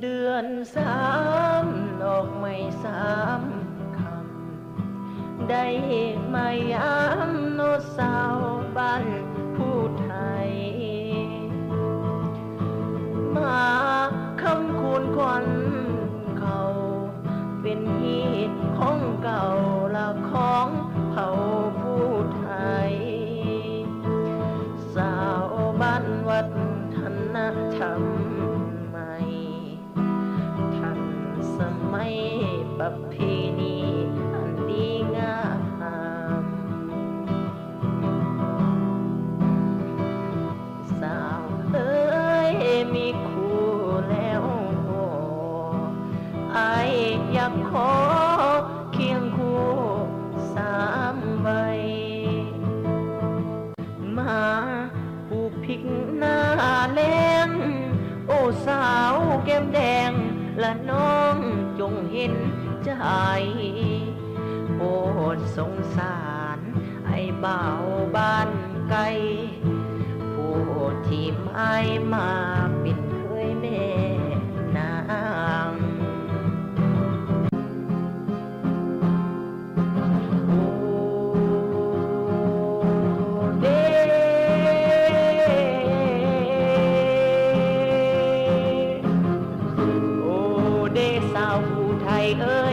เดือนสามดอกไม้สามคำได้มายามโนสาวบ้านผู้ไทยมาคำคูณควันเขาเป็นฮีตของเก่าละของเผ่าผู้ไทยสาวบ้านวัฒนธรรมใหม่ทันสมัยประเพณีอันดีงามสาวเอ้ยมีคู่แล้วบ่อายอยากขอเคียงคู่สามใบมาผูกพิกหน้าแรงโอ้สาวแก้มแดงละน้องจงเห็นใจโปรดสงสารไอ้บ่าวบ้านไกลผู้ที่ไม่มาเป็นเคยแม่นางสาวผู้ไทยเอ้ย